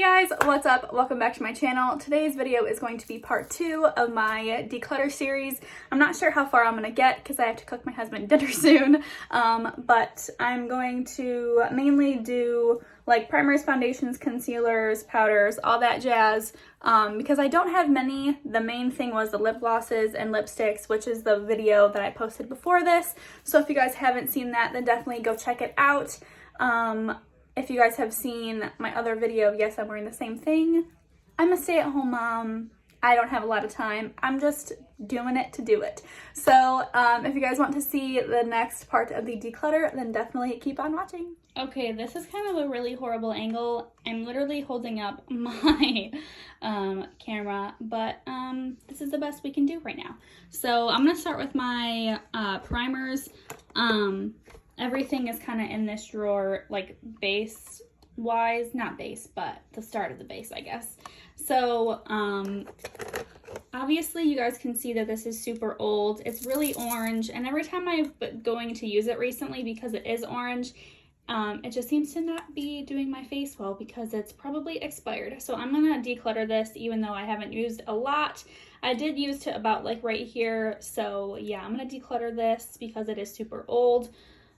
Hey guys, what's up? Welcome back to my channel. Today's video is going to be part 2 of my declutter series. I'm not sure how far I'm going to get because I have to cook my husband dinner soon, but I'm going to mainly do like primers, foundations, concealers, powders, all that jazz, because I don't have many. The main thing was the lip glosses and lipsticks, which is the video that I posted before this. So if you guys haven't seen that, then definitely go check it out. If you guys have seen my other video, yes, I'm wearing the same thing. I'm a stay-at-home mom. I don't have a lot of time. I'm just doing it to do it. So if you guys want to see the next part of the declutter, then definitely keep on watching. Okay, this is kind of a really horrible angle. I'm literally holding up my camera, but this is the best we can do right now. So I'm gonna start with my primers. Everything is kind of in this drawer, like base wise, not base, but the start of the base, I guess. So obviously you guys can see that this is super old. It's really orange, and every time I've been going to use it recently, because it is orange, it just seems to not be doing my face well because it's probably expired. So I'm gonna declutter this, even though I haven't used a lot. I did use to about like right here. So yeah, I'm gonna declutter this because it is super old.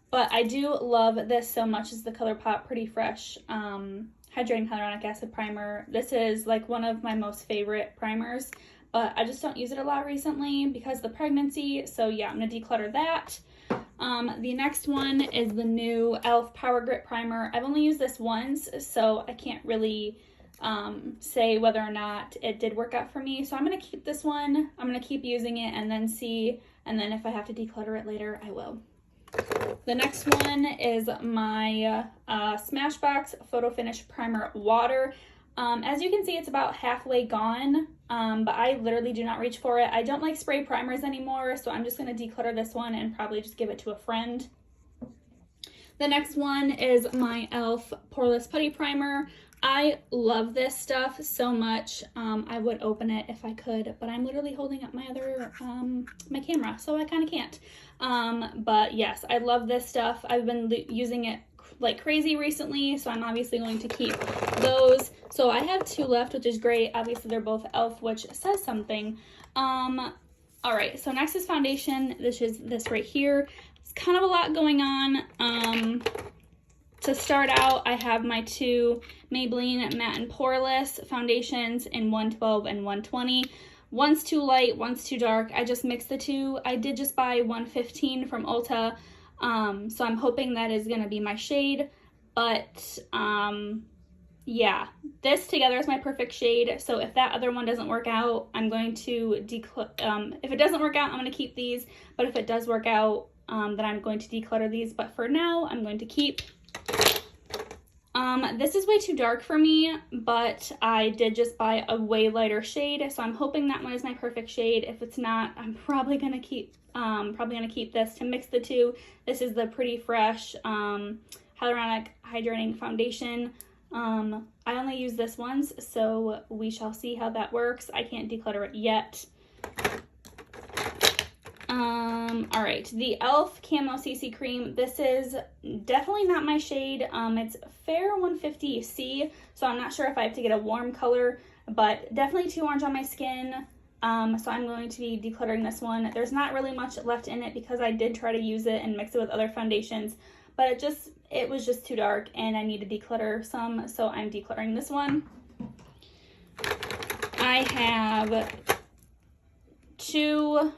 But I do love this so much. Is the ColourPop Pretty Fresh Hydrating Hyaluronic Acid Primer. This is like one of my most favorite primers, but I just don't use it a lot recently because of the pregnancy. So yeah, I'm gonna declutter that. The next one is the new e.l.f. Power Grip Primer. I've only used this once, so I can't really say whether or not it did work out for me. So I'm gonna keep this one. I'm gonna keep using it and then see, and then if I have to declutter it later, I will. The next one is my Smashbox Photo Finish Primer Water. As you can see, it's about halfway gone, but I literally do not reach for it. I don't like spray primers anymore, so I'm just going to declutter this one and probably just give it to a friend. The next one is my e.l.f. Poreless Putty Primer. I love this stuff so much. I would open it if I could, but I'm literally holding up my other my camera, so I kind of can't. But yes, I love this stuff. I've been using it like crazy recently, so I'm obviously going to keep those. So I have 2 left, which is great. Obviously they're both e.l.f., which says something. All right, so next is foundation. This is this right here. It's kind of a lot going on. To start out, I have my 2 Maybelline Matte and Poreless foundations in 112 and 120. One's too light, one's too dark. I just mixed the 2. I did just buy 115 from Ulta, so I'm hoping that is going to be my shade. But yeah, this together is my perfect shade. So if that other one doesn't work out, I'm going to if it doesn't work out, I'm going to keep these. But if it does work out, then I'm going to declutter these. But for now, I'm going to keep. This is way too dark for me, but I did just buy a way lighter shade, so I'm hoping that one is my perfect shade. If it's not, I'm probably gonna keep this to mix the 2. This is the Pretty Fresh Hyaluronic Hydrating Foundation. I only use this once, so we shall see how that works. I can't declutter it yet. All right, the e.l.f. Camo CC Cream. This is definitely not my shade. It's Fair 150C, so I'm not sure if I have to get a warm color, but definitely too orange on my skin. So I'm going to be decluttering this one. There's not really much left in it because I did try to use it and mix it with other foundations, but it was just too dark and I need to declutter some, so I'm decluttering this one. I have 2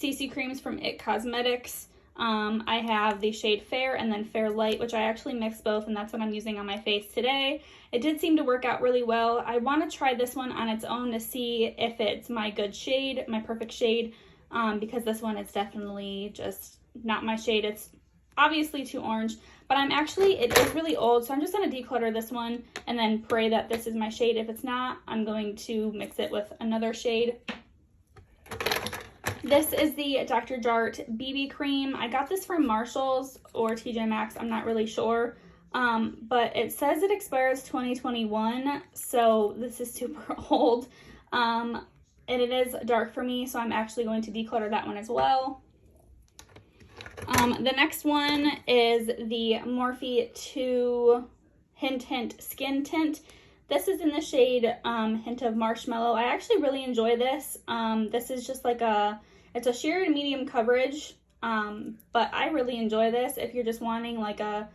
CC creams from IT Cosmetics. I have the shade Fair and then Fair Light, which I actually mixed both, and that's what I'm using on my face today. It did seem to work out really well. I want to try this one on its own to see if it's my good shade, my perfect shade, because this one is definitely just not my shade. It's obviously too orange, but it is really old, so I'm just going to declutter this one and then pray that this is my shade. If it's not, I'm going to mix it with another shade. This is the Dr. Jart BB Cream. I got this from Marshall's or TJ Maxx, I'm not really sure. But it says it expires 2021, so this is super old. And it is dark for me, so I'm actually going to declutter that one as well. The next one is the Morphe 2 Hint Hint Skin Tint. This is in the shade Hint of Marshmallow. I actually really enjoy this. This is just like it's a sheer and medium coverage, but I really enjoy this if you're just wanting like a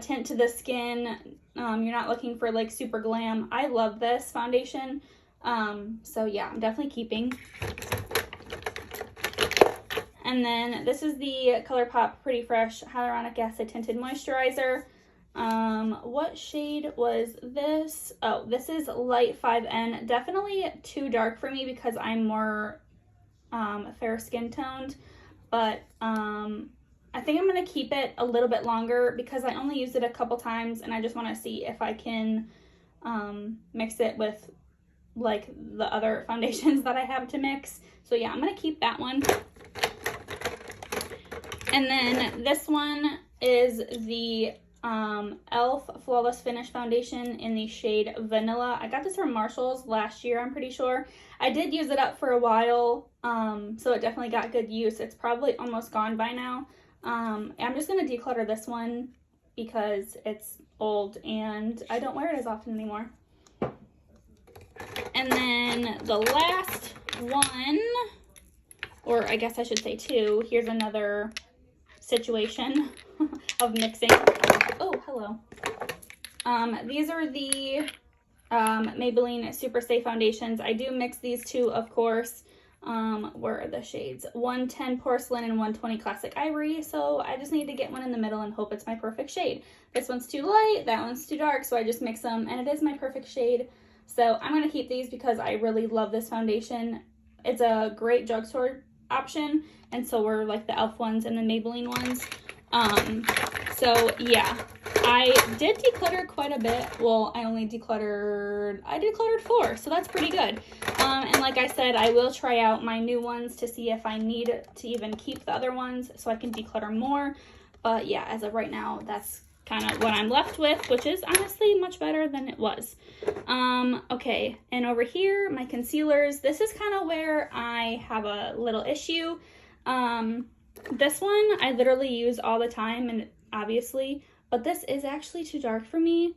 tint to the skin. You're not looking for like super glam. I love this foundation. So yeah, I'm definitely keeping. And then this is the ColourPop Pretty Fresh Hyaluronic Acid Tinted Moisturizer. What shade was this? Oh, this is Light 5N. Definitely too dark for me because I'm more fair skin toned, but I think I'm gonna keep it a little bit longer because I only used it a couple times and I just want to see if I can mix it with like the other foundations that I have to mix. So yeah, I'm gonna keep that one. And then this one is the e.l.f. Flawless Finish Foundation in the shade Vanilla. I got this from Marshall's last year, I'm pretty sure. I did use it up for a while, so it definitely got good use. It's probably almost gone by now. I'm just going to declutter this one because it's old and I don't wear it as often anymore. And then the last one, or I guess I should say two, here's another situation of mixing. Oh, hello. These are the Maybelline Super Stay Foundations. I do mix these two, of course. Where are the shades? 110 Porcelain and 120 Classic Ivory. So I just need to get one in the middle and hope it's my perfect shade. This one's too light, that one's too dark, so I just mix them and it is my perfect shade. So I'm going to keep these because I really love this foundation. It's a great drugstore option, and so were like the e.l.f. ones and the Maybelline ones. So yeah, I did declutter quite a bit. Well, I decluttered 4, so that's pretty good. And like I said, I will try out my new ones to see if I need to even keep the other ones so I can declutter more. But yeah, as of right now, that's kind of what I'm left with, which is honestly much better than it was. Okay, and over here, my concealers. This is kind of where I have a little issue. This one I literally use all the time, and obviously, but this is actually too dark for me.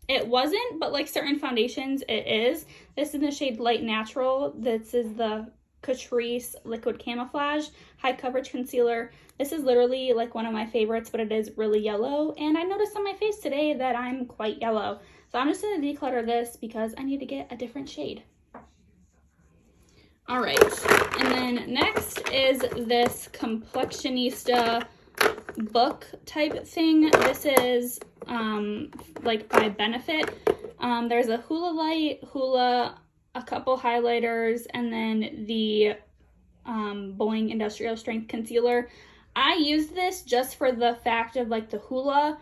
It wasn't, but like certain foundations, it is. This is in the shade Light Natural. This is the Catrice Liquid Camouflage High Coverage Concealer. This is literally like one of my favorites, but it is really yellow, and I noticed on my face today that I'm quite yellow. So I'm just going to declutter this because I need to get a different shade. All right, and then next is this Complexionista book type thing. This is like by Benefit. There's a Hoola Light, Hoola, a couple highlighters, and then the Boing Industrial Strength Concealer. I used this just for the fact of like the Hoola,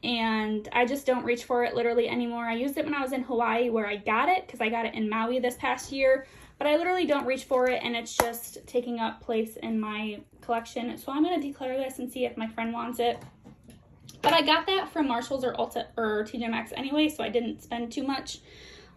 and I just don't reach for it literally anymore. I used it when I was in Hawaii where I got it because I got it in Maui this past year, but I literally don't reach for it, and it's just taking up place in my collection. So I'm going to declutter this and see if my friend wants it. But I got that from Marshall's or Ulta or TJ Maxx anyway, so I didn't spend too much.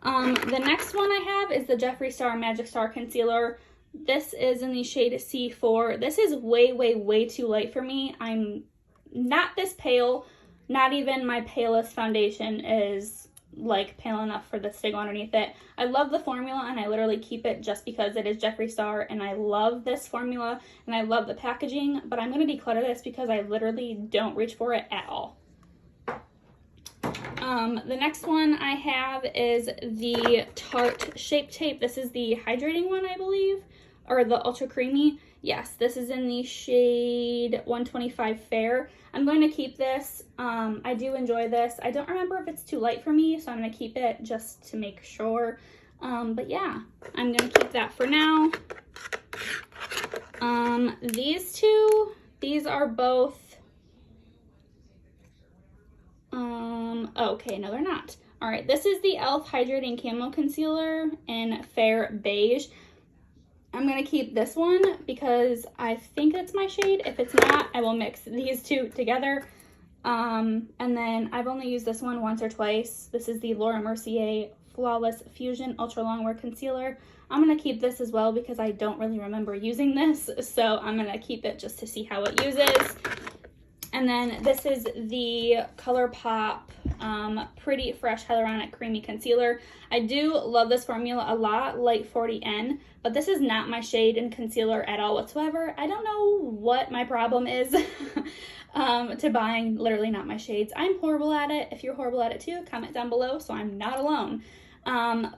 The next one I have is the Jeffree Star Magic Star Concealer. This is in the shade C4. This is way, way, way too light for me. I'm not this pale. Not even my palest foundation is like pale enough for this to go underneath it. I love the formula, and I literally keep it just because it is Jeffree Star, and I love this formula, and I love the packaging, but I'm going to declutter this because I literally don't reach for it at all. The next one I have is the Tarte Shape Tape. This is the hydrating one, I believe, or the ultra creamy. Yes, this is in the shade 125 Fair. I'm going to keep this. I do enjoy this. I don't remember if it's too light for me, so I'm going to keep it just to make sure. But yeah, I'm going to keep that for now. These two, these are both, okay, no, they're not. All right, this is the e.l.f. Hydrating Camo Concealer in Fair Beige. I'm going to keep this one because I think it's my shade. If it's not, I will mix these two together. And then I've only used this one once or twice. This is the Laura Mercier Flawless Fusion Ultra Longwear Concealer. I'm going to keep this as well because I don't really remember using this. So I'm going to keep it just to see how it uses. And then this is the ColourPop Pretty Fresh Hyaluronic Creamy Concealer. I do love this formula a lot, Light 40N, but this is not my shade in concealer at all whatsoever. I don't know what my problem is to buying literally not my shades. I'm horrible at it. If you're horrible at it too, comment down below so I'm not alone.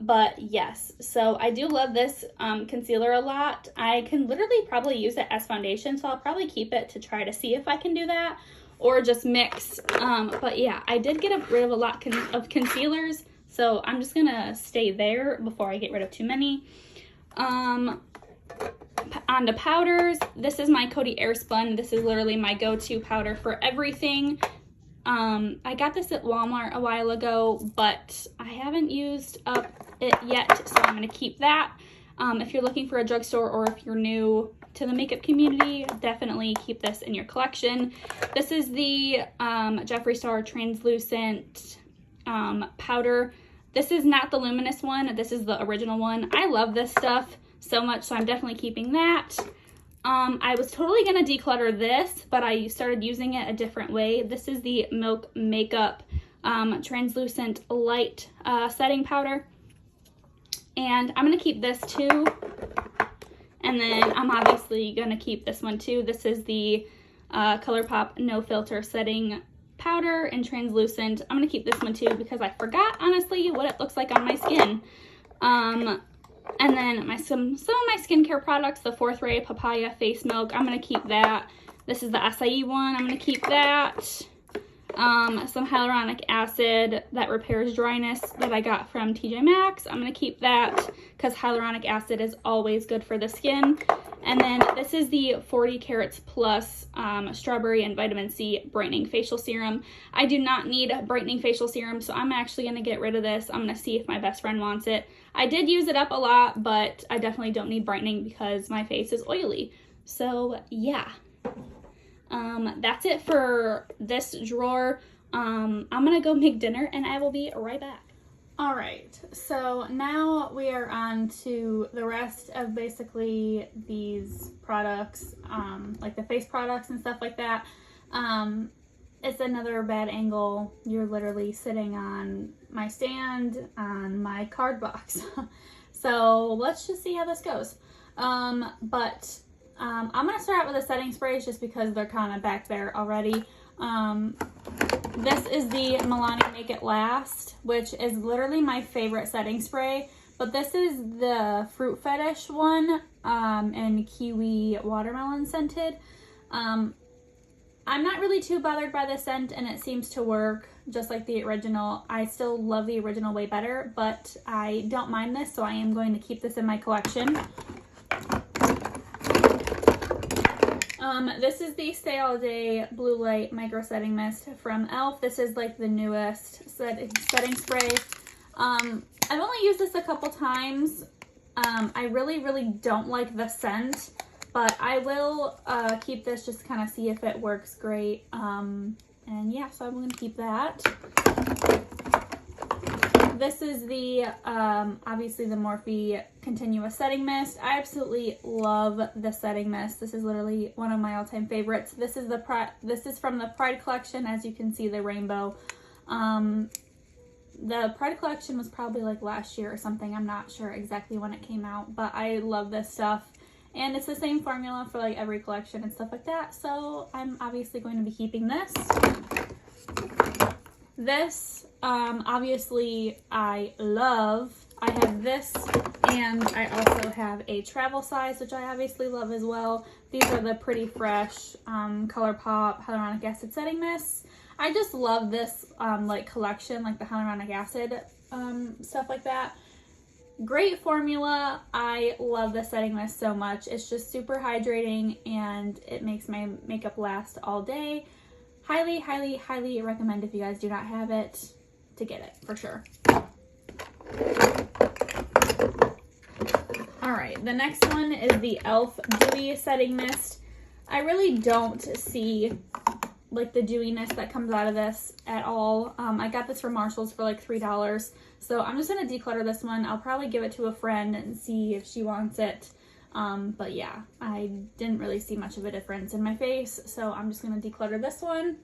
But yes, so I do love this concealer a lot. I can literally probably use it as foundation, so I'll probably keep it to try to see if I can do that or just mix. But yeah, I did get rid of a lot of concealers, so I'm just gonna stay there before I get rid of too many. On to powders. This is my Coty Airspun. This is literally my go-to powder for everything. I got this at Walmart a while ago, but I haven't used up it yet, so I'm going to keep that. If you're looking for a drugstore or if you're new to the makeup community, definitely keep this in your collection. This is the Jeffree Star Translucent powder. This is not the luminous one. This is the original one. I love this stuff so much, so I'm definitely keeping that. I was totally going to declutter this, but I started using it a different way. This is the Milk Makeup Translucent Light Setting Powder. And I'm going to keep this too. And then I'm obviously going to keep this one too. This is the ColourPop No Filter Setting Powder in Translucent. I'm going to keep this one too because I forgot, honestly, what it looks like on my skin. And then some of my skincare products, the Fourth Ray Papaya Face Milk, I'm going to keep that. This is the acai one, I'm going to keep that. Some hyaluronic acid that repairs dryness that I got from TJ Maxx, I'm going to keep that because hyaluronic acid is always good for the skin. And then this is the 40 Carats Plus Strawberry and Vitamin C Brightening Facial Serum. I do not need a brightening facial serum, so I'm actually going to get rid of this. I'm going to see if my best friend wants it. I did use it up a lot, but I definitely don't need brightening because my face is oily. So yeah, that's it for this drawer. I'm going to go make dinner and I will be right back. All right, so now we are on to the rest of basically these products, like the face products and stuff like that. It's another bad angle. You're literally sitting on my stand on my card box. So let's just see how this goes. I'm gonna start out with the setting sprays just because they're kind of back there already. This is the Milani Make It Last, which is literally my favorite setting spray, but this is the Fruit Fetish one, and kiwi watermelon scented. I'm not really too bothered by the scent and it seems to work just like the original. I still love the original way better, but I don't mind this, so I am going to keep this in my collection. This is the Stay All Day Blue Light Micro Setting Mist from e.l.f. This is like the newest setting spray. I've only used this a couple times. I really don't like the scent, but I will keep this just to kind of see if it works great. And yeah, so I'm going to keep that. This is the, obviously the Morphe Continuous Setting Mist. I absolutely love the setting mist. This is literally one of my all-time favorites. This is from the Pride collection, as you can see, the rainbow. The Pride collection was probably like last year or something. I'm not sure exactly when it came out, but I love this stuff. And it's the same formula for like every collection and stuff like that. So I'm obviously going to be keeping this. This, obviously I love. I have this and I also have a travel size, which I obviously love as well. These are the Pretty Fresh ColourPop Hyaluronic Acid Setting Mists. I just love this like collection, like the hyaluronic acid stuff like that. Great formula. I love the setting mist so much. It's just super hydrating and it makes my makeup last all day. Highly, highly, highly recommend if you guys do not have it to get it for sure. Alright, the next one is the e.l.f. Dewy Setting Mist. I really don't see like the dewiness that comes out of this at all. I got this from Marshall's for like $3. So I'm just going to declutter this one. I'll probably give it to a friend and see if she wants it. But yeah, I didn't really see much of a difference in my face, so I'm just going to declutter this one.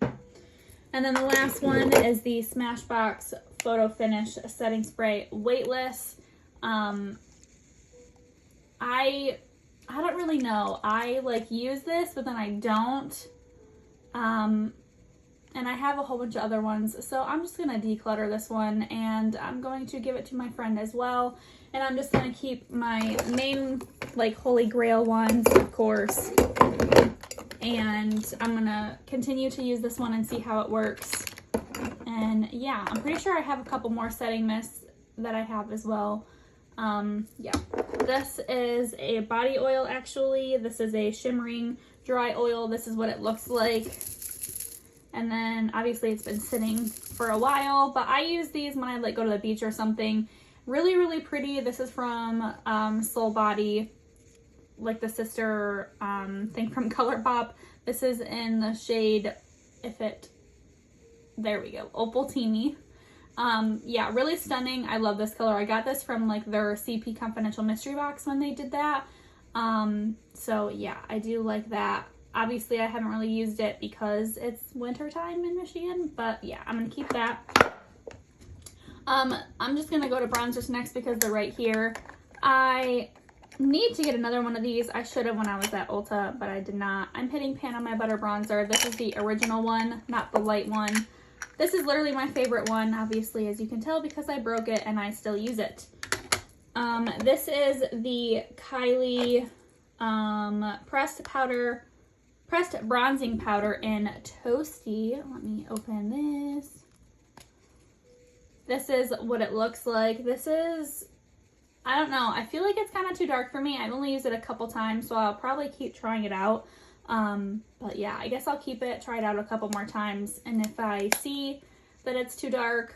And then the last one is the Smashbox Photo Finish Setting Spray Weightless. I don't really know. I like use this, but then I don't. And I have a whole bunch of other ones, so I'm just going to declutter this one, and I'm going to give it to my friend as well. And I'm just going to keep my main, like, holy grail ones, of course. And I'm going to continue to use this one and see how it works. And yeah, I'm pretty sure I have a couple more setting mists that I have as well. Yeah, this is a body oil actually. This is a shimmering dry oil. This is what it looks like. And then obviously it's been sitting for a while, but I use these when I like go to the beach or something. Really, really pretty. This is from Soul Body, like the sister thing from ColourPop. This is in the shade, there we go, Opal Teeny. Yeah, really stunning. I love this color. I got this from like their CP Confidential Mystery Box when they did that. So yeah, I do like that. Obviously, I haven't really used it because it's winter time in Michigan, but yeah, I'm going to keep that. I'm just going to go to bronzers next because they're right here. I need to get another one of these. I should have when I was at Ulta, but I did not. I'm hitting pan on my butter bronzer. This is the original one, not the light one. This is literally my favorite one, obviously, as you can tell, because I broke it and I still use it. This is the Kylie pressed bronzing powder in Toasty. Let me open this. This is what it looks like. This is, I don't know, I feel like it's kind of too dark for me. I've only used it a couple times, so I'll probably keep trying it out. But yeah, I guess I'll keep it, try it out a couple more times, and if I see that it's too dark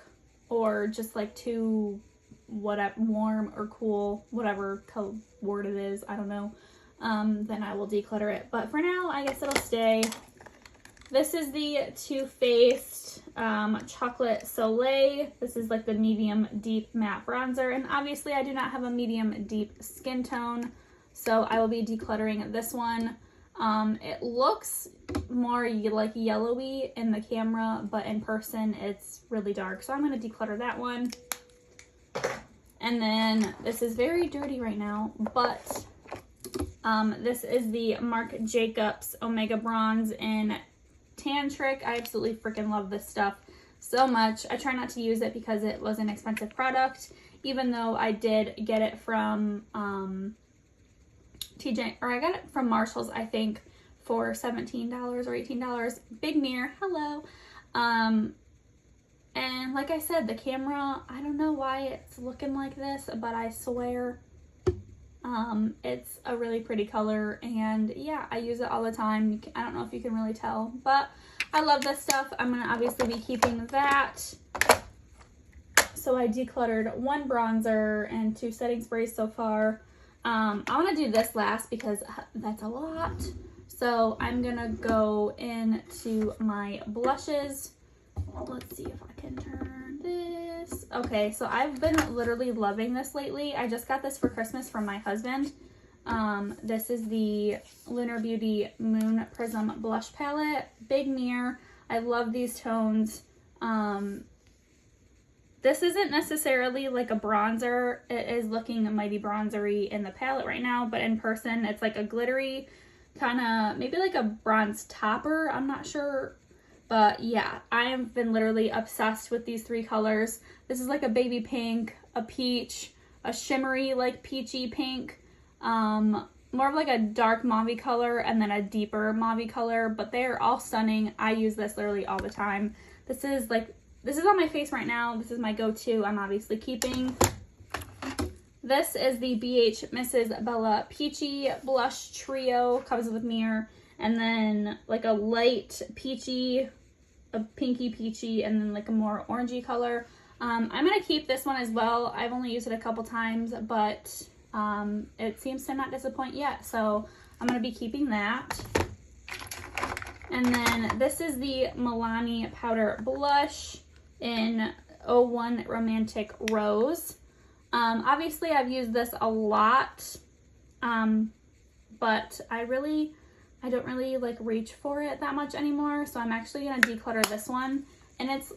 or just like too warm or cool, whatever word it is, I don't know, then I will declutter it. But for now, I guess it'll stay. This is the Too Faced Chocolate Soleil. This is like the medium deep matte bronzer, and obviously I do not have a medium deep skin tone, so I will be decluttering this one. It looks more like yellowy in the camera, but in person it's really dark, so I'm going to declutter that one. And then this is very dirty right now, but this is the Marc Jacobs Omega Bronze in Tan Trick. I absolutely freaking love this stuff so much. I try not to use it because it was an expensive product, even though I did get it from I got it from Marshall's, I think, for $17 or $18. Big mirror, hello. And like I said, the camera, I don't know why it's looking like this, but I swear it's a really pretty color, and yeah, I use it all the time. I don't know if you can really tell, but I love this stuff. I'm going to obviously be keeping that. So I decluttered one bronzer and 2 setting sprays so far. I want to do this last because that's a lot. So I'm going to go into my blushes. Let's see if I can turn this. Okay, so I've been literally loving this lately. I just got this for Christmas from my husband. This is the Lunar Beauty Moon Prism Blush Palette. Big mirror. I love these tones. This isn't necessarily like a bronzer. It is looking mighty bronzery in the palette right now, but in person it's like a glittery kind of, maybe like a bronze topper. I'm not sure. But yeah, I have been literally obsessed with these 3 colors. This is like a baby pink, a peach, a shimmery like peachy pink, more of like a dark mauve color, and then a deeper mauve color, but they're all stunning. I use this literally all the time. This is on my face right now. This is my go-to. I'm obviously keeping. This is the BH Mrs. Bella Peachy Blush Trio. Comes with mirror, and then like a light peachy, a pinky peachy, and then like a more orangey color. I'm going to keep this one as well. I've only used it a couple times, but it seems to not disappoint yet, so I'm going to be keeping that. And then this is the Milani Powder Blush in 01 Romantic Rose. Obviously I've used this a lot but I don't really like reach for it that much anymore. So I'm actually gonna declutter this one, and it's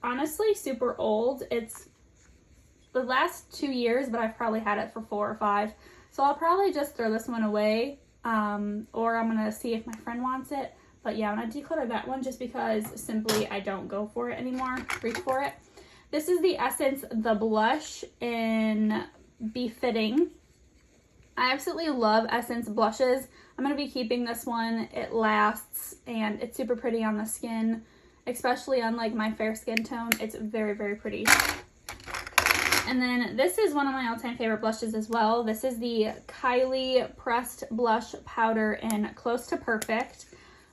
honestly super old. It's the last 2 years, but I've probably had it for 4 or 5. So I'll probably just throw this one away, or I'm gonna see if my friend wants it. But yeah, I'm gonna declutter that one just because simply I don't go for it anymore, reach for it. This is the Essence The Blush in Befitting. I absolutely love Essence blushes. I'm going to be keeping this one. It lasts and it's super pretty on the skin, especially on like my fair skin tone. It's very, very pretty. And then this is one of my all-time favorite blushes as well. This is the Kylie Pressed Blush Powder in Close to Perfect.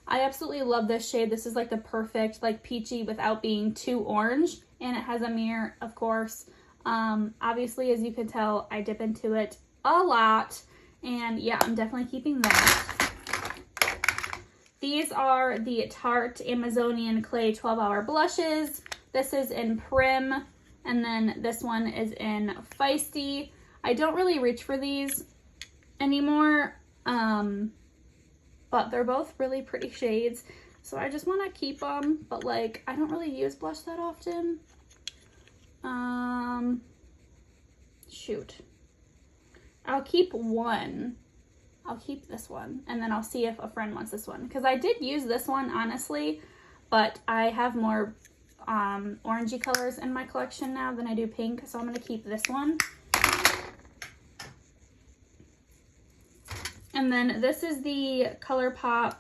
I absolutely love this shade. This is like the perfect like peachy without being too orange. And it has a mirror, of course. Obviously, as you can tell, I dip into it a lot. And yeah, I'm definitely keeping that. These are the Tarte Amazonian Clay 12-Hour Blushes. This is in Prim. And then this one is in Feisty. I don't really reach for these anymore. But they're both really pretty shades. So I just want to keep them. But like, I don't really use blush that often. Shoot. I'll keep one. I'll keep this one. And then I'll see if a friend wants this one. Because I did use this one, honestly. But I have more orangey colors in my collection now than I do pink. So I'm going to keep this one. And then this is the ColourPop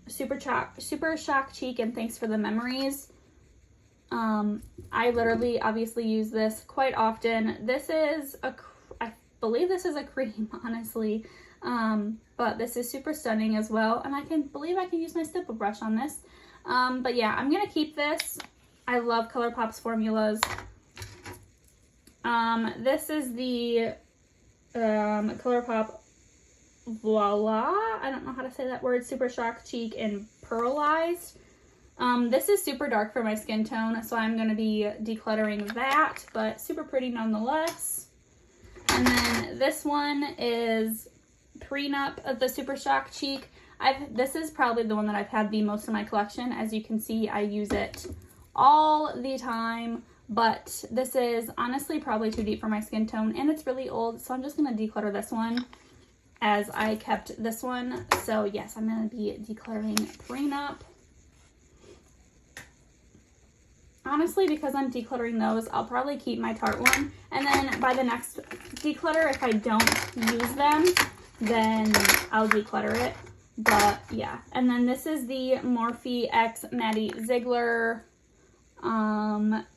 Super Shock Cheek and Thanks for the Memories. I literally obviously use this quite often. This is I believe this is a cream, honestly. But this is super stunning as well. And I believe I can use my stipple brush on this. But yeah, I'm going to keep this. I love ColourPop's formulas. This is the ColourPop Voila. I don't know how to say that word. Super Shock Cheek and Pearlized. This is super dark for my skin tone, so I'm going to be decluttering that, but super pretty nonetheless. And then this one is Prenup of the Super Shock Cheek. This is probably the one that I've had the most in my collection. As you can see, I use it all the time, but this is honestly probably too deep for my skin tone, and it's really old, so I'm just going to declutter this one as I kept this one. So yes, I'm going to be decluttering Prenup. Honestly, because I'm decluttering those, I'll probably keep my Tarte one. And then by the next declutter, if I don't use them, then I'll declutter it. But yeah. And then this is the Morphe X Maddie Ziegler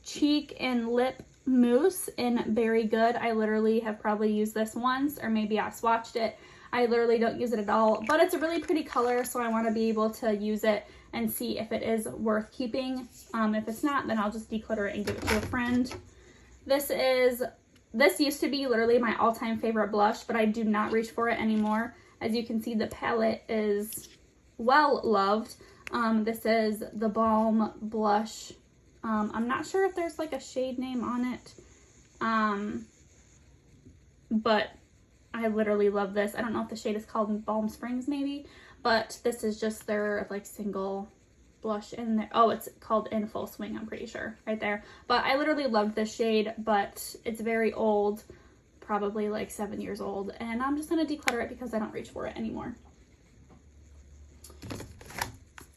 Cheek and Lip Mousse in Berry Good. I literally have probably used this once, or maybe I swatched it. I literally don't use it at all. But it's a really pretty color, so I want to be able to use it and see if it is worth keeping. If it's not, then I'll just declutter it and give it to a friend. This used to be literally my all-time favorite blush, but I do not reach for it anymore. As you can see, the palette is well loved. This is the Balm Blush. I'm not sure if there's like a shade name on it. But I literally love this. I don't know if the shade is called Balm Springs maybe. But this is just their like single blush in there. Oh, it's called In Full Swing, I'm pretty sure, right there. But I literally loved this shade, but it's very old, probably like 7 years old. And I'm just going to declutter it because I don't reach for it anymore.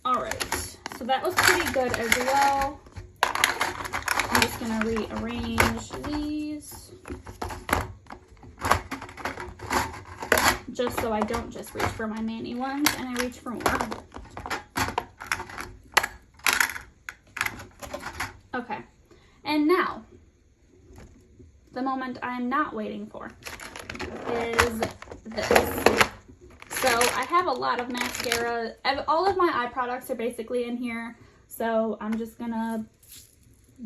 All right, so that was pretty good as well. I'm just going to rearrange these, just so I don't just reach for my mani ones and I reach for more. Okay, and now, the moment I'm not waiting for is this. So I have a lot of mascara. All of my eye products are basically in here, so I'm just gonna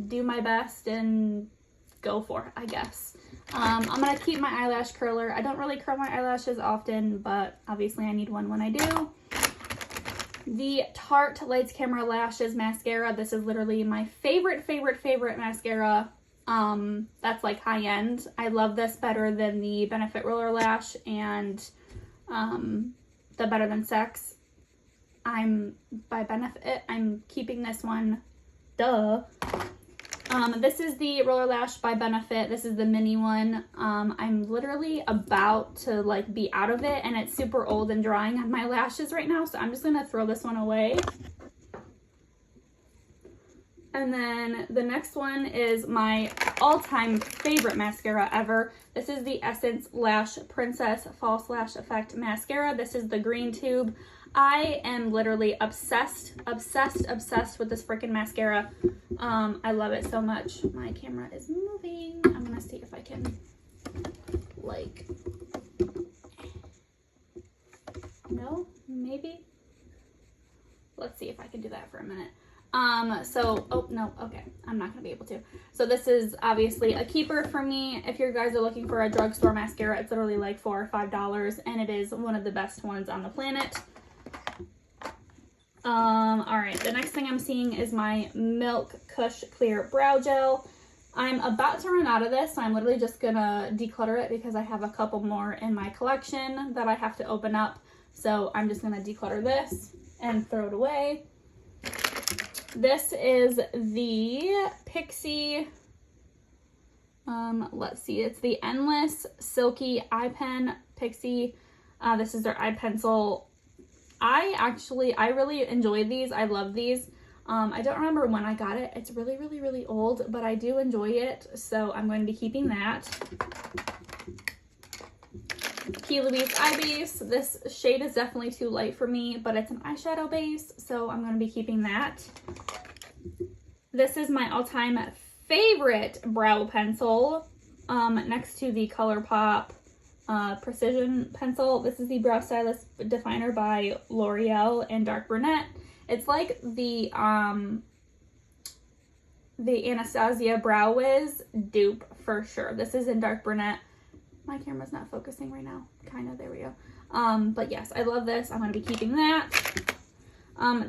do my best and go for it, I guess. I'm going to keep my eyelash curler. I don't really curl my eyelashes often, but obviously I need one when I do. The Tarte Lights Camera Lashes mascara. This is literally my favorite mascara That's like high end. I love this better than the Benefit Roller Lash and the Better Than Sex. By Benefit, I'm keeping this one. Duh. This is the Roller Lash by Benefit. This is the mini one. I'm literally about to like be out of it, and it's super old and drying on my lashes right now, so I'm just gonna throw this one away. And then the next one is my all-time favorite mascara ever. This is the Essence Lash Princess False Lash Effect Mascara. This is the green tube. I am literally obsessed with this freaking mascara. I love it so much. My camera is moving. I'm gonna see if I can, like, no, maybe. Let's see if I can do that for a minute. Oh no, okay, I'm not gonna be able to. So this is obviously a keeper for me. If you guys are looking for a drugstore mascara, it's literally like $4 or $5, and it is one of the best ones on the planet. All right, the next thing I'm seeing is my Milk Kush Clear Brow Gel. I'm about to run out of this, so I'm literally just gonna declutter it because I have a couple more in my collection that I have to open up. So I'm just gonna declutter this and throw it away. This is the Pixie, let's see, it's the Endless Silky Eye Pen Pixie. This is their eye pencil. I really enjoy these. I love these. I don't remember when I got it. It's really old, but I do enjoy it, so I'm going to be keeping that. Key Louise Eye Base. This shade is definitely too light for me, but it's an eyeshadow base, so I'm going to be keeping that. This is my all-time favorite brow pencil, next to the ColourPop Precision Pencil. This is the Brow Stylist Definer by L'Oreal in Dark Brunette. It's like the Anastasia Brow Wiz dupe for sure. This is in Dark Brunette. My camera's not focusing right now. Kind of, there we go. But yes, I love this. I'm going to be keeping that.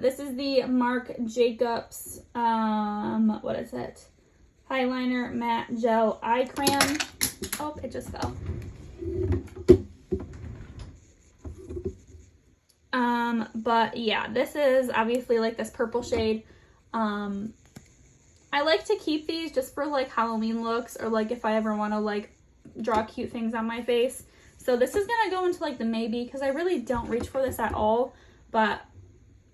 This is the Marc Jacobs, what is it? Highliner Matte Gel Eye Crayon. Oh, it just fell. But yeah, this is obviously like this purple shade. I like to keep these just for like Halloween looks, or like if I ever want to like draw cute things on my face. So this is gonna go into like the maybe, because I really don't reach for this at all. But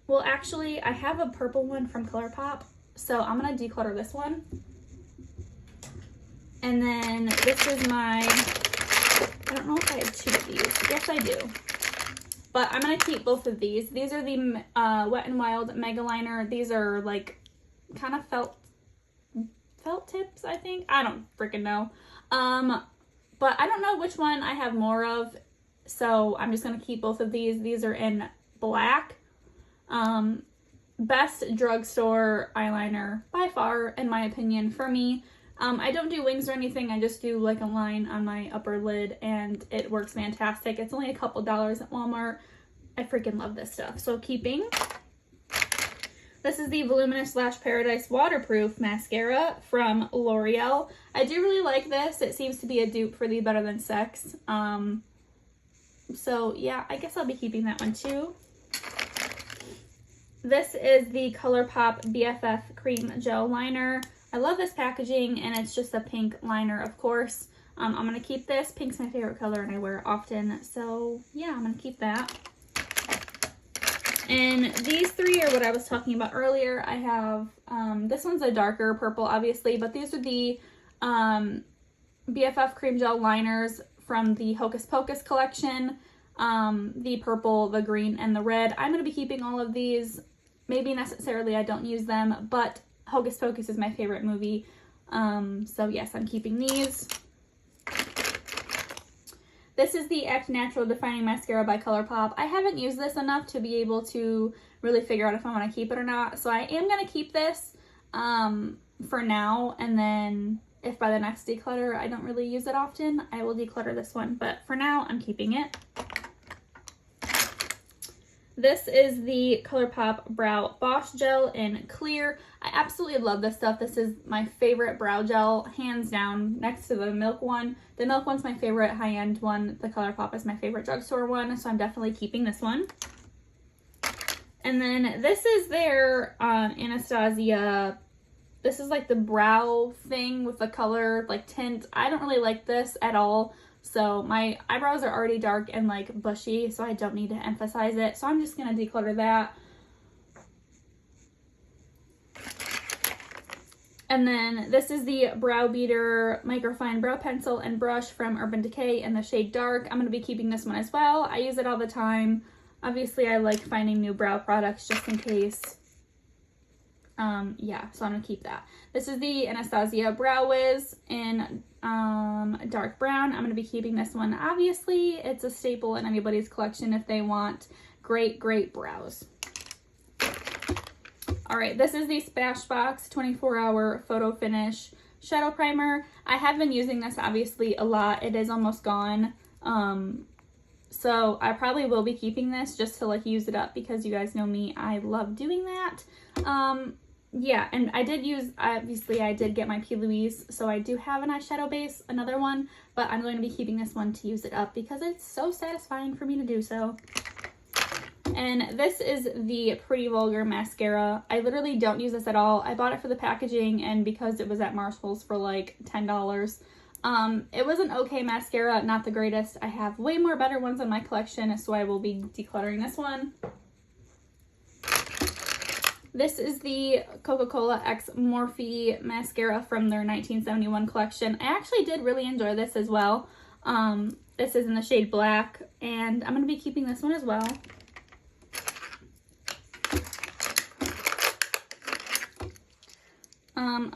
well, actually I have a purple one from ColourPop, so I'm gonna declutter this one. And then this is my, I don't know if I have two of these. Yes, I do. But I'm going to keep both of these. These are the Wet n Wild Mega Liner. These are like kind of felt tips, I think. I don't freaking know. But I don't know which one I have more of, so I'm just going to keep both of these. These are in black. Best drugstore eyeliner by far, in my opinion, for me. I don't do wings or anything. I just do like a line on my upper lid, and it works fantastic. It's only a couple dollars at Walmart. I freaking love this stuff. So keeping. This is the Voluminous Lash Paradise Waterproof Mascara from L'Oreal. I do really like this. It seems to be a dupe for the Better Than Sex. So yeah, I guess I'll be keeping that one too. This is the ColourPop BFF Cream Gel Liner. I love this packaging, and it's just a pink liner, of course. I'm going to keep this. Pink's my favorite color, and I wear it often. So, yeah, I'm going to keep that. And these three are what I was talking about earlier. I have, this one's a darker purple, obviously, but these are the BFF Cream Gel Liners from the Hocus Pocus collection. The purple, the green, and the red. I'm going to be keeping all of these. Maybe necessarily I don't use them, but Hocus Pocus is my favorite movie. So yes, I'm keeping these. This is the Act Natural Defining Mascara by ColourPop. I haven't used this enough to be able to really figure out if I want to keep it or not. So I am going to keep this for now. And then if by the next declutter I don't really use it often, I will declutter this one. But for now, I'm keeping it. This is the ColourPop Brow Boss Gel in Clear. I absolutely love this stuff. This is my favorite brow gel, hands down, next to the Milk one. The Milk one's my favorite high-end one. The ColourPop is my favorite drugstore one, so I'm definitely keeping this one. And then this is their Anastasia. This is like the brow thing with the color, like tint. I don't really like this at all. So my eyebrows are already dark and like bushy, so I don't need to emphasize it. So I'm just going to declutter that. And then this is the Brow Beater Microfine Brow Pencil and Brush from Urban Decay in the shade Dark. I'm going to be keeping this one as well. I use it all the time. Obviously, I like finding new brow products just in case. Yeah, so I'm going to keep that. This is the Anastasia Brow Wiz in dark brown. I'm going to be keeping this one. Obviously, it's a staple in anybody's collection if they want great brows. All right, this is the Smashbox 24-hour Photo Finish Shadow Primer. I have been using this obviously a lot. It is almost gone. So I probably will be keeping this just to like use it up because you guys know me, I love doing that. Yeah, and I did use, obviously I did get my P. Louise, so I do have an eyeshadow base, another one, but I'm going to be keeping this one to use it up because it's so satisfying for me to do so. And this is the Pretty Vulgar Mascara. I literally don't use this at all. I bought it for the packaging and because it was at Marshall's for like $10. It was an okay mascara, not the greatest. I have way more better ones in my collection, so I will be decluttering this one. This is the Coca-Cola X Morphe mascara from their 1971 collection. I actually did really enjoy this as well. This is in the shade Black, and I'm going to be keeping this one as well.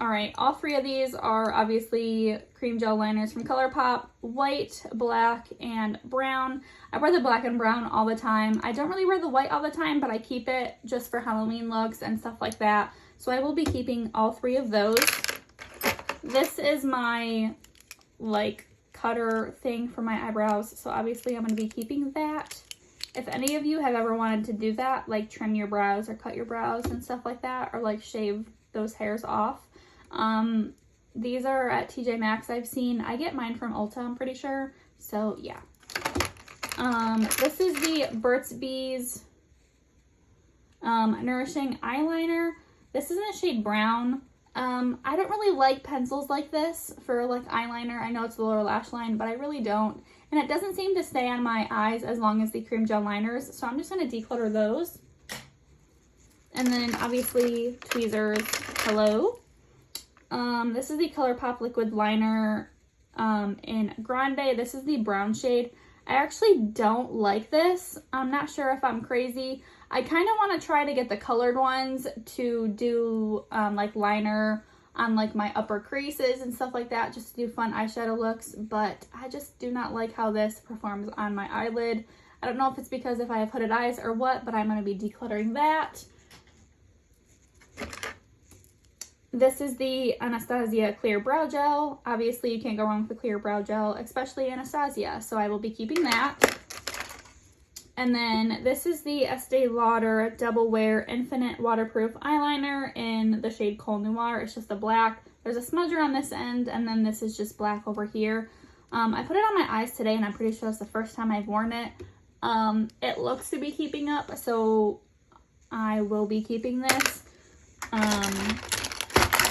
Alright, all three of these are obviously cream gel liners from ColourPop, white, black, and brown. I wear the black and brown all the time. I don't really wear the white all the time, but I keep it just for Halloween looks and stuff like that. So I will be keeping all three of those. This is my, like, cutter thing for my eyebrows, so obviously I'm going to be keeping that. If any of you have ever wanted to do that, like trim your brows or cut your brows and stuff like that, or like shave those hairs off, these are at TJ Maxx. I've seen. I get mine from Ulta, I'm pretty sure. So yeah. This is the Burt's Bees Nourishing Eyeliner. This is in the shade Brown. I don't really like pencils like this for like eyeliner. I know it's the lower lash line, but I really don't. And it doesn't seem to stay on my eyes as long as the cream gel liners. So I'm just going to declutter those. And then obviously tweezers. Hello. This is the ColourPop Liquid Liner in Grande. This is the brown shade. I actually don't like this. I'm not sure if I'm crazy. I kind of want to try to get the colored ones to do like liner on like my upper creases and stuff like that, just to do fun eyeshadow looks, but I just do not like how this performs on my eyelid. I don't know if it's because if I have hooded eyes or what, but I'm going to be decluttering that. This is the Anastasia Clear Brow Gel. Obviously, you can't go wrong with the clear brow gel, especially Anastasia, so I will be keeping that. And then this is the Estee Lauder Double Wear Infinite Waterproof Eyeliner in the shade Coal Noir. It's just a black. There's a smudger on this end, and then this is just black over here. I put it on my eyes today, and I'm pretty sure it's the first time I've worn it. It looks to be keeping up, so I will be keeping this.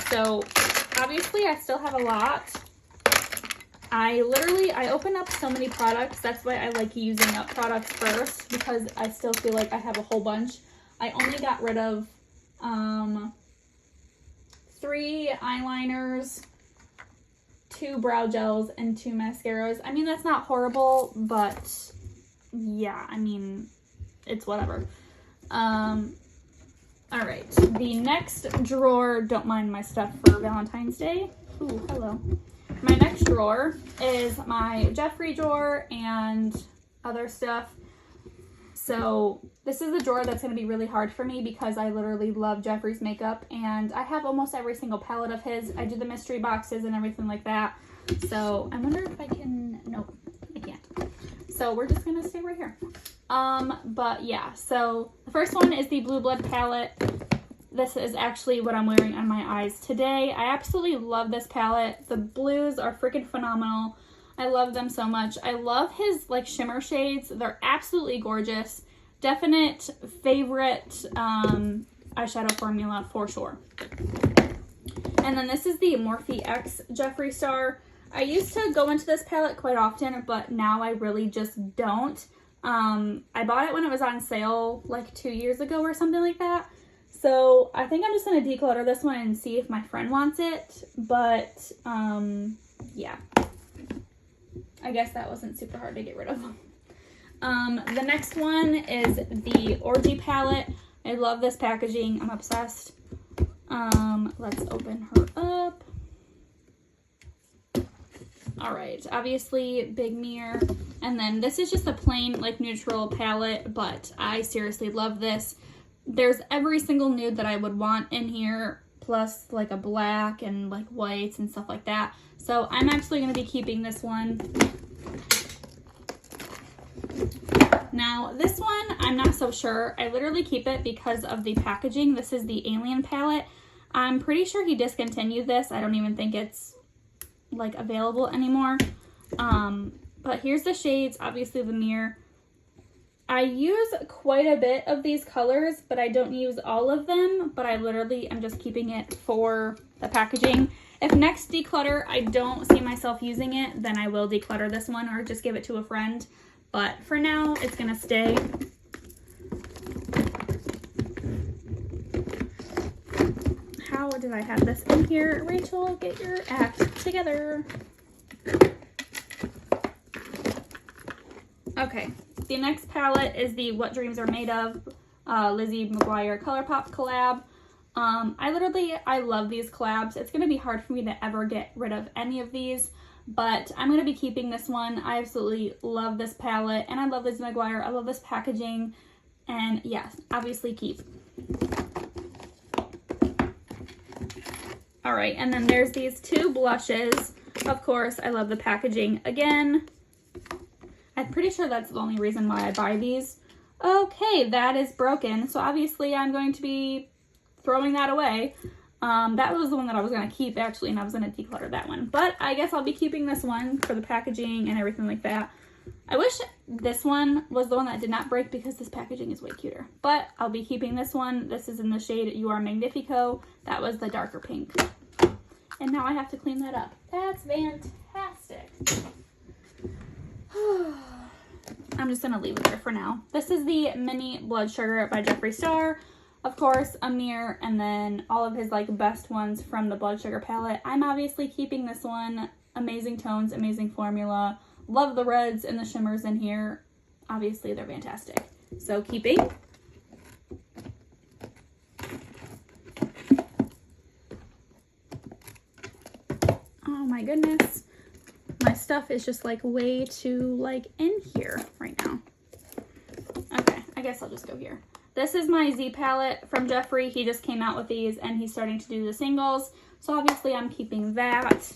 So obviously I still have a lot. I open up so many products. That's why I like using up products first, because I still feel like I have a whole bunch. I only got rid of 3 eyeliners, 2 brow gels, and 2 mascaras. I mean, that's not horrible, but yeah, I mean, it's whatever. All right, the next drawer, don't mind my stuff for Valentine's Day. Ooh, hello. My next drawer is my Jeffree drawer and other stuff. So this is the drawer that's going to be really hard for me because I literally love Jeffree's makeup, and I have almost every single palette of his. I do the mystery boxes and everything like that. So I wonder if I can, nope, I can't. So we're just going to stay right here. But yeah, so the first one is the Blue Blood palette. This is actually what I'm wearing on my eyes today. I absolutely love this palette. The blues are freaking phenomenal. I love them so much. I love his like shimmer shades. They're absolutely gorgeous. Definite favorite eyeshadow formula for sure. And then this is the Morphe X Jeffree Star. I used to go into this palette quite often, but now I really just don't. I bought it when it was on sale like 2 years ago or something like that. So I think I'm just going to declutter this one and see if my friend wants it. But yeah, I guess that wasn't super hard to get rid of. The next one is the Orgy palette. I love this packaging. I'm obsessed. Let's open her up. All right, obviously big mirror. And then this is just a plain like neutral palette, but I seriously love this. There's every single nude that I would want in here, plus like a black and like whites and stuff like that. So I'm actually going to be keeping this one. Now this one, I'm not so sure. I literally keep it because of the packaging. This is the Alien palette. I'm pretty sure he discontinued this. I don't even think it's like available anymore. But here's the shades, obviously the mirror. I use quite a bit of these colors, but I don't use all of them, but I literally am just keeping it for the packaging. If next declutter I don't see myself using it, then I will declutter this one or just give it to a friend. But for now, it's gonna stay. How did I have this in here? Rachel, get your act together. Okay, the next palette is the What Dreams Are Made Of Lizzie McGuire ColourPop collab. I love these collabs. It's going to be hard for me to ever get rid of any of these, but I'm going to be keeping this one. I absolutely love this palette, and I love Lizzie McGuire. I love this packaging, and yes, obviously keep. All right, and then there's these two blushes. Of course, I love the packaging again. I'm pretty sure that's the only reason why I buy these. Okay, that is broken. So obviously I'm going to be throwing that away. That was the one that I was going to keep actually, and I was going to declutter that one. But I guess I'll be keeping this one for the packaging and everything like that. I wish this one was the one that did not break because this packaging is way cuter. But I'll be keeping this one. This is in the shade You Are Magnifico. That was the darker pink. And now I have to clean that up. That's fantastic. I'm just going to leave it there for now. This is the Mini Blood Sugar by Jeffree Star. Of course, a mirror, and then all of his like best ones from the Blood Sugar palette. I'm obviously keeping this one. Amazing tones, amazing formula. Love the reds and the shimmers in here. Obviously, they're fantastic. So keeping. Oh my goodness. My stuff is just like way too like in here right now. Okay, I guess I'll just go here. This is my Z palette from Jeffree. He just came out with these and he's starting to do the singles. So obviously I'm keeping that.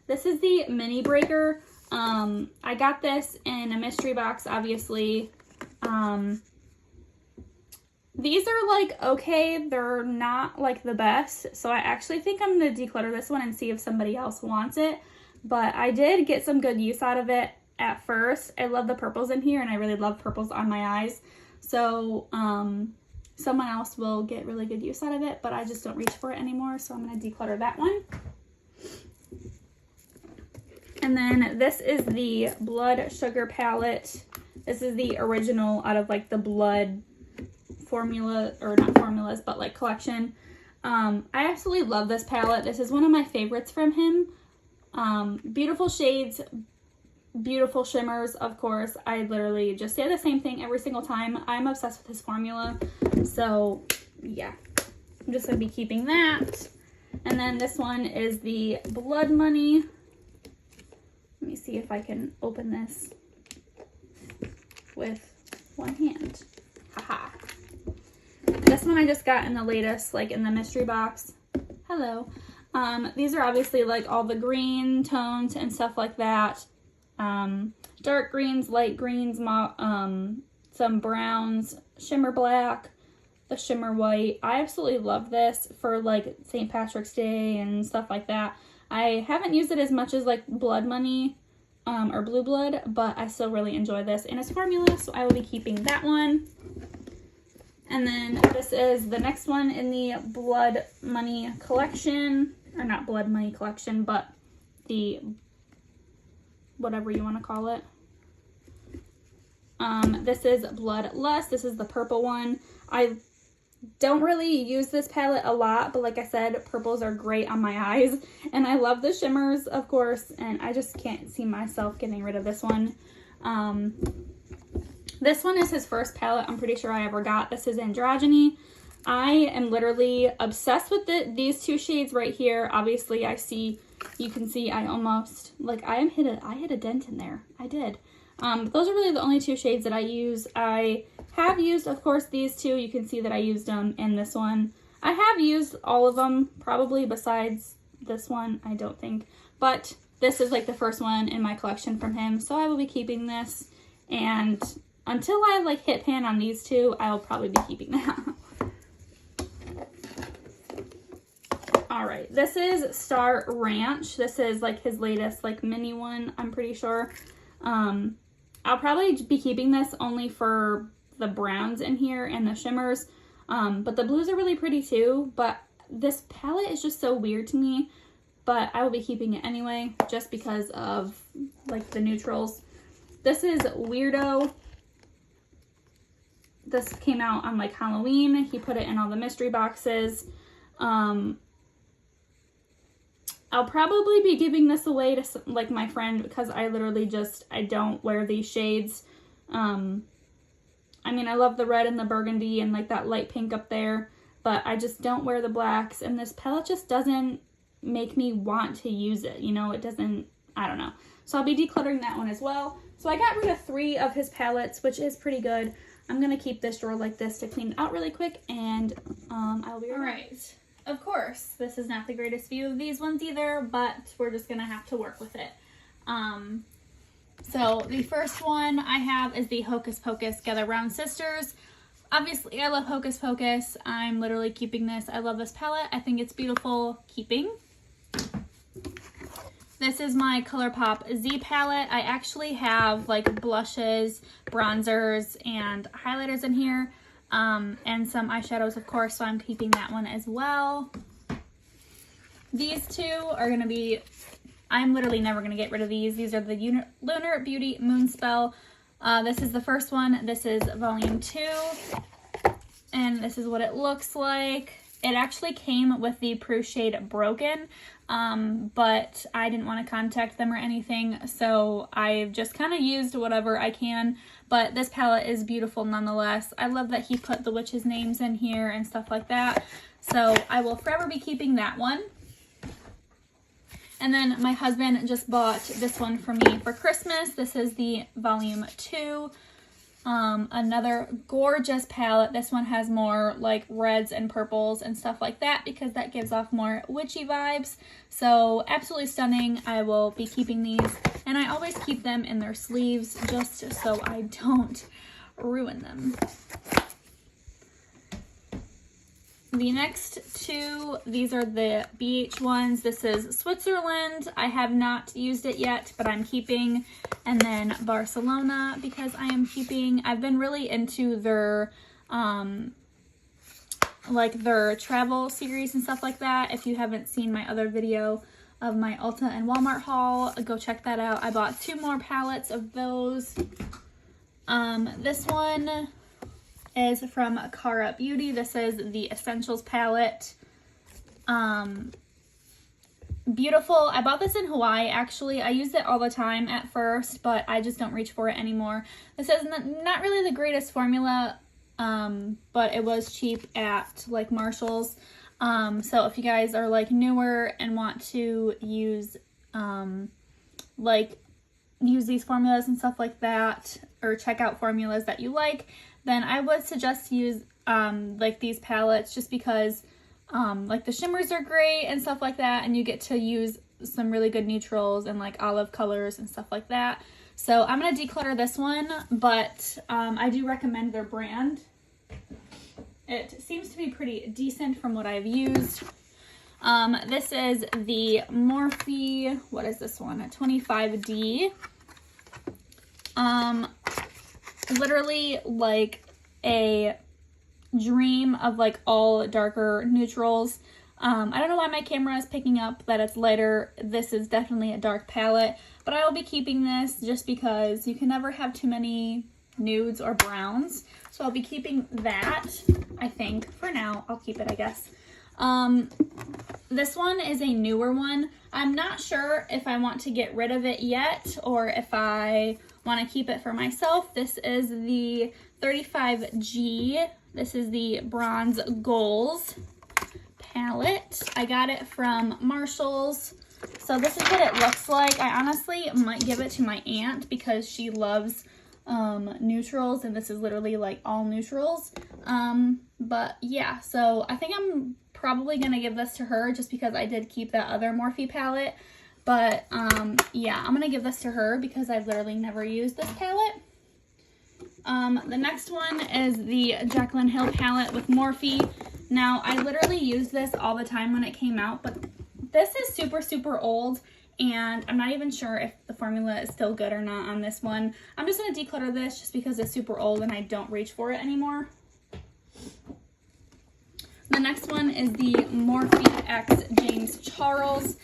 This is the Mini Breaker. I got this in a mystery box, obviously. These are like okay, they're not like the best. So I actually think I'm going to declutter this one and see if somebody else wants it. But I did get some good use out of it at first. I love the purples in here and I really love purples on my eyes. So someone else will get really good use out of it, but I just don't reach for it anymore. So I'm going to declutter that one. And then this is the Blood Sugar palette. This is the original out of like the Blood formula, or not formulas, but like collection. I absolutely love this palette. This is one of my favorites from him. Beautiful shades, beautiful shimmers, of course. I literally just say the same thing every single time. I'm obsessed with his formula. So yeah, I'm just going to be keeping that. And then this one is the Blood Money. Let me see if I can open this with one hand. Haha. This one I just got in the latest, like in the mystery box. Hello. These are obviously like all the green tones and stuff like that. dark greens, light greens, some browns, shimmer black, the shimmer white. I absolutely love this for like St. Patrick's Day and stuff like that. I haven't used it as much as like Blood Money or Blue Blood, but I still really enjoy this in its formula, so I will be keeping that one. And then this is the next one in the Blood Money collection, or not Blood Money collection, but the whatever you want to call it. This is Bloodlust. This is the purple one. I don't really use this palette a lot, but like I said, purples are great on my eyes, and I love the shimmers, of course, and I just can't see myself getting rid of this one. This one is his first palette I'm pretty sure I ever got. This is Androgyny. I am literally obsessed with these two shades right here. Obviously, you can see I almost, like, I hit a dent in there. I did. Those are really the only two shades that I use. I have used, of course, these two. You can see that I used them in this one. I have used all of them, probably, besides this one, I don't think. But this is like the first one in my collection from him, so I will be keeping this. And until I like hit pan on these two, I will probably be keeping that. All right, this is Star Ranch. This is like his latest like mini one, I'm pretty sure. I'll probably be keeping this only for the browns in here and the shimmers. But the blues are really pretty too, but this palette is just so weird to me, but I will be keeping it anyway, just because of like the neutrals. This is Weirdo. This came out on like Halloween. He put it in all the mystery boxes. I'll probably be giving this away to like my friend, because I literally I don't wear these shades. I mean, I love the red and the burgundy and like that light pink up there, but I just don't wear the blacks, and this palette just doesn't make me want to use it. You know, it doesn't, I don't know. So I'll be decluttering that one as well. So I got rid of 3 of his palettes, which is pretty good. I'm going to keep this drawer like this to clean it out really quick, and I'll be right back. Of course, this is not the greatest view of these ones either, but we're just going to have to work with it. So the first one I have is the Hocus Pocus Gather Round Sisters. Obviously, I love Hocus Pocus. I'm literally keeping this. I love this palette. I think it's beautiful keeping. This is my ColourPop Z palette. I actually have like blushes, bronzers, and highlighters in here. And some eyeshadows, of course, so I'm keeping that one as well. These two are going to be, I'm literally never going to get rid of these. These are the Lunar Beauty Moonspell. This is the first one. This is volume 2. And this is what it looks like. It actually came with the Proof shade Broken, but I didn't want to contact them or anything, so I've just kind of used whatever I can. But this palette is beautiful nonetheless. I love that he put the witches' names in here and stuff like that, so I will forever be keeping that one. And then my husband just bought this one for me for Christmas. This is the volume 2. Another gorgeous palette. This one has more like reds and purples and stuff like that, because that gives off more witchy vibes. So absolutely stunning. I will be keeping these, and I always keep them in their sleeves just so I don't ruin them. The next two, these are the BH ones. This is Switzerland. I have not used it yet, but I'm keeping. And then Barcelona, because I am keeping. I've been really into their, like their travel series and stuff like that. If you haven't seen my other video of my Ulta and Walmart haul, go check that out. I bought 2 more palettes of those. This one is from Cara Beauty. This is the Essentials palette. Beautiful. I bought this in Hawaii, actually. I used it all the time at first, but I just don't reach for it anymore. This is not really the greatest formula, but it was cheap at like Marshall's. So if you guys are like newer and want to use use these formulas and stuff like that, or check out formulas that you like, then I would suggest use like these palettes, just because like the shimmers are great and stuff like that, and you get to use some really good neutrals and like olive colors and stuff like that. So I'm going to declutter this one, but I do recommend their brand. It seems to be pretty decent from what I've used. This is the Morphe, what is this one? A 25D. Literally like a dream of like all darker neutrals. I don't know why my camera is picking up that it's lighter. This is definitely a dark palette, but I will be keeping this just because you can never have too many nudes or browns. So I'll be keeping that, I think. For now, I'll keep it, I guess. This one is a newer one. I'm not sure if I want to get rid of it yet or if I want to keep it for myself. This is the 35G. This is the Bronze Goals palette. I got it from Marshall's. So this is what it looks like. I honestly might give it to my aunt because she loves neutrals, and this is literally like all neutrals. But yeah, so I think I'm probably gonna give this to her just because I did keep that other Morphe palette. But yeah, I'm gonna give this to her because I've literally never used this palette. The next one is the Jaclyn Hill palette with Morphe. Now, I literally used this all the time when it came out, but this is super, super old, and I'm not even sure if the formula is still good or not on this one. I'm just going to declutter this just because it's super old and I don't reach for it anymore. The next one is the Morphe X James Charles.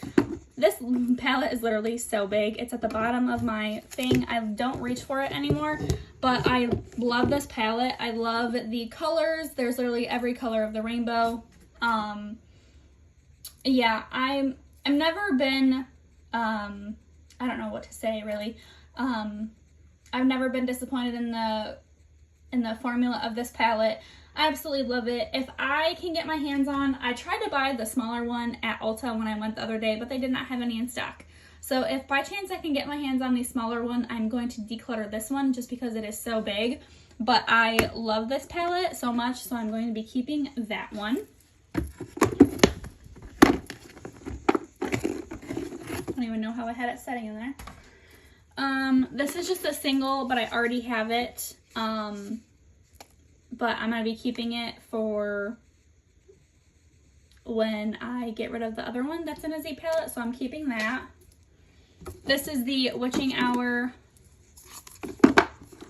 This palette is literally so big. It's at the bottom of my thing. I don't reach for it anymore, but I love this palette. I love the colors. There's literally every color of the rainbow. Yeah, I've never been, I don't know what to say really. I've never been disappointed in the formula of this palette. I absolutely love it. If I can get my hands on, I tried to buy the smaller one at Ulta when I went the other day, but they did not have any in stock. So if by chance I can get my hands on the smaller one, I'm going to declutter this one just because it is so big. But I love this palette so much, so I'm going to be keeping that one. I don't even know how I had it setting in there. This is just a single, but I already have it. But I'm going to be keeping it for when I get rid of the other one that's in a Z palette, so I'm keeping that. This is the Witching Hour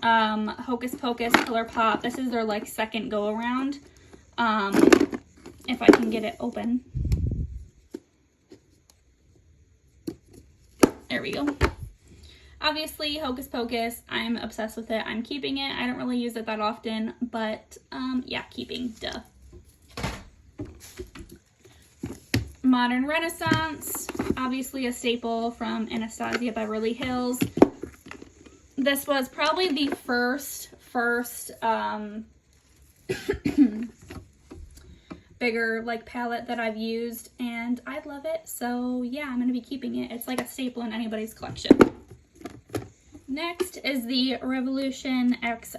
Hocus Pocus Color Pop. This is their like second go around. If I can get it open. There we go. Obviously, Hocus Pocus, I'm obsessed with it. I'm keeping it. I don't really use it that often, but yeah, keeping, duh. Modern Renaissance, obviously a staple from Anastasia Beverly Hills. This was probably the first bigger like palette that I've used, and I love it. So yeah, I'm going to be keeping it. It's like a staple in anybody's collection. Next is the Revolution X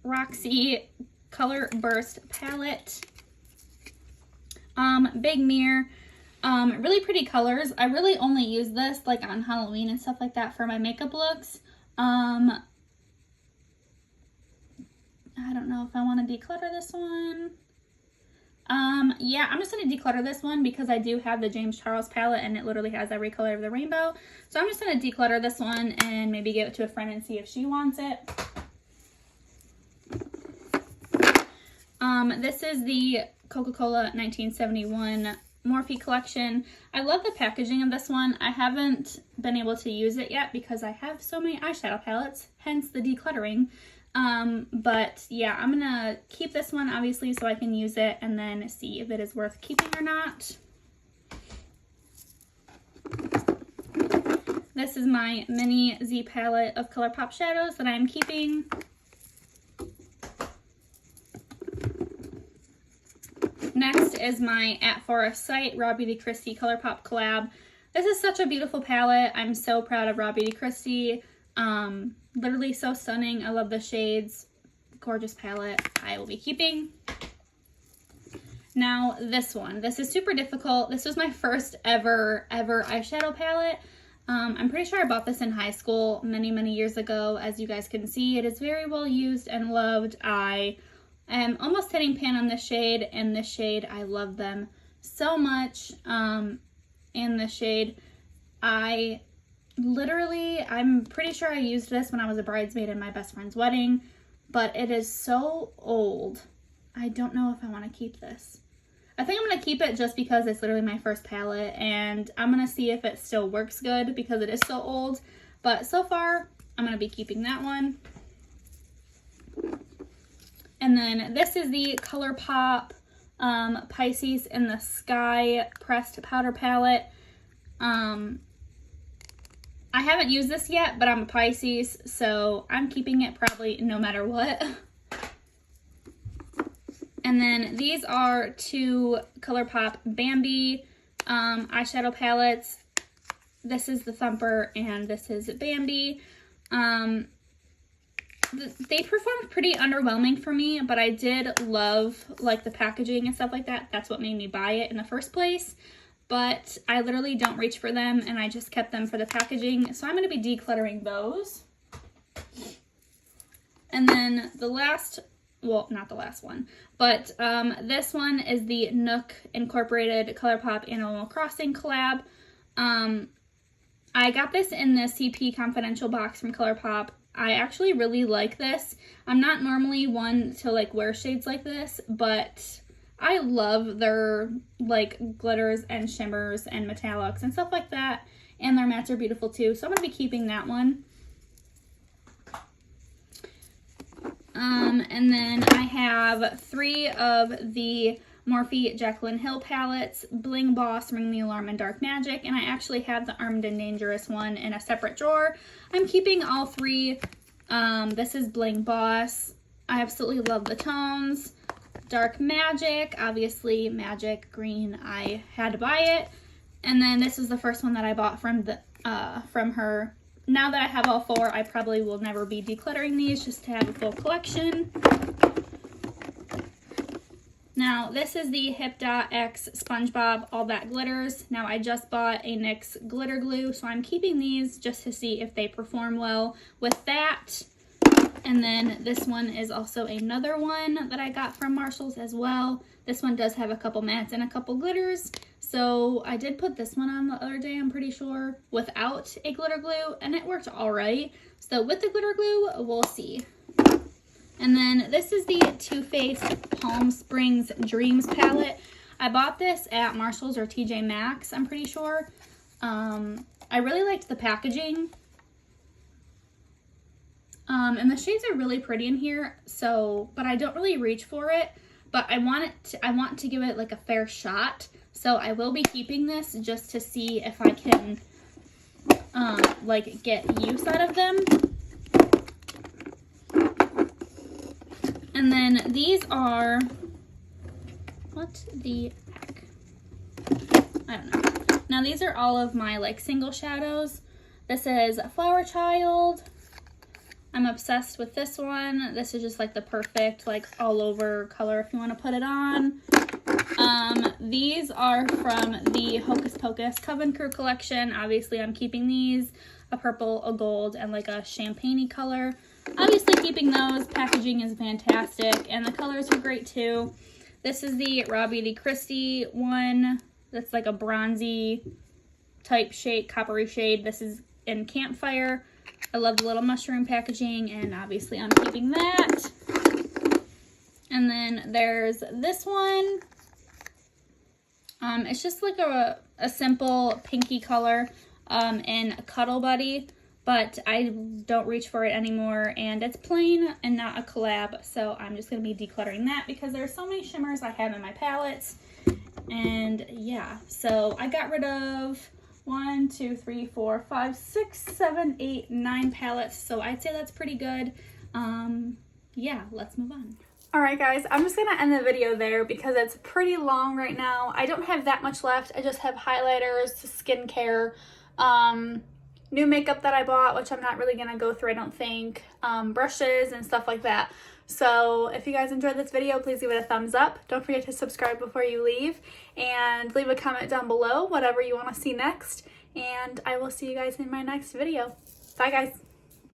Roxy Color Burst palette. Big mirror. Really pretty colors. I really only use this like on Halloween and stuff like that for my makeup looks. I don't know if I want to declutter this one. Yeah, I'm just going to declutter this one because I do have the James Charles palette and it literally has every color of the rainbow. So I'm just going to declutter this one and maybe give it to a friend and see if she wants it. This is the Coca-Cola 1971 Morphe collection. I love the packaging of this one. I haven't been able to use it yet because I have so many eyeshadow palettes, hence the decluttering. But yeah, I'm gonna keep this one obviously so I can use it and then see if it is worth keeping or not. This is my mini Z palette of ColourPop shadows that I'm keeping. Next is my At Forest Sight Raw Beauty Kristi ColourPop collab. This is such a beautiful palette. I'm so proud of Raw Beauty Kristi. Literally so stunning. I love the shades. Gorgeous palette. I will be keeping. Now this one, this is super difficult. This was my first ever eyeshadow palette. I'm pretty sure I bought this in high school many years ago. As you guys can see, it is very well used and loved. I am almost hitting pan on this shade, and this shade, I love them so much. And this shade, I'm pretty sure I used this when I was a bridesmaid in my best friend's wedding, but it is so old. I don't know if I want to keep this. I think I'm going to keep it just because it's literally my first palette, and I'm going to see if it still works good because it is so old. But so far, I'm going to be keeping that one. And then this is the ColourPop Pisces in the Sky Pressed Powder Palette. I haven't used this yet, but I'm a Pisces, so I'm keeping it probably no matter what. And then these are two ColourPop Bambi eyeshadow palettes. This is the Thumper and this is Bambi. They performed pretty underwhelming for me, but I did love like the packaging and stuff like that. That's what made me buy it in the first place. But I literally don't reach for them, and I just kept them for the packaging. So I'm going to be decluttering those. And then the last, well, not the last one, but this one is the Nook Incorporated ColourPop Animal Crossing collab. I got this in the CP Confidential box from ColourPop. I actually really like this. I'm not normally one to like wear shades like this, but I love their like glitters and shimmers and metallics and stuff like that. And their mattes are beautiful too. So I'm going to be keeping that one. And then I have 3 of the Morphe Jaclyn Hill palettes, Bling Boss, Ring the Alarm, and Dark Magic. And I actually have the Armed and Dangerous one in a separate drawer. I'm keeping all 3. This is Bling Boss. I absolutely love the tones. Dark Magic, obviously magic green, I had to buy it. And then this is the first one that I bought from her. Now that I have all 4, I probably will never be decluttering these, just to have a full collection. Now this is the Hip Dot X SpongeBob All That Glitters. Now I just bought a NYX glitter glue, so I'm keeping these just to see if they perform well with that. And then this one is also another one that I got from Marshall's as well. This one does have a couple mattes and a couple glitters. So I did put this one on the other day, I'm pretty sure, without a glitter glue, and it worked all right. So with the glitter glue, we'll see. And then this is the Too Faced Palm Springs Dreams palette. I bought this at Marshall's or TJ Maxx, I'm pretty sure. I really liked the packaging. And the shades are really pretty in here, so, but I don't really reach for it, but I want to give it like a fair shot, so I will be keeping this just to see if I can, like, get use out of them. And then these are, what the heck? I don't know. Now these are all of my, like, single shadows. This is Flower Child. I'm obsessed with this one. This is just like the perfect, like, all over color if you want to put it on. These are from the Hocus Pocus Coven Crew collection. Obviously I'm keeping these, a purple, a gold, and like a champagne-y color. Obviously keeping those. Packaging is fantastic, and the colors are great too. This is the Raw Beauty Christie one. That's like a bronzy type shade, coppery shade. This is in Campfire. I love the little mushroom packaging, and obviously I'm keeping that. And then there's this one. It's just like a simple pinky color in Cuddle Buddy, but I don't reach for it anymore, and it's plain and not a collab, so I'm just going to be decluttering that because there's so many shimmers I have in my palettes. And yeah, so I got rid of 1, 2, 3, 4, 5, 6, 7, 8, 9 palettes, so I'd say that's pretty good. Yeah, let's move on. Alright guys, I'm just going to end the video there because it's pretty long right now. I don't have that much left. I just have highlighters, skincare, new makeup that I bought, which I'm not really going to go through, I don't think, brushes and stuff like that. So if you guys enjoyed this video, please give it a thumbs up. Don't forget to subscribe before you leave, and leave a comment down below, whatever you want to see next. And I will see you guys in my next video. Bye guys.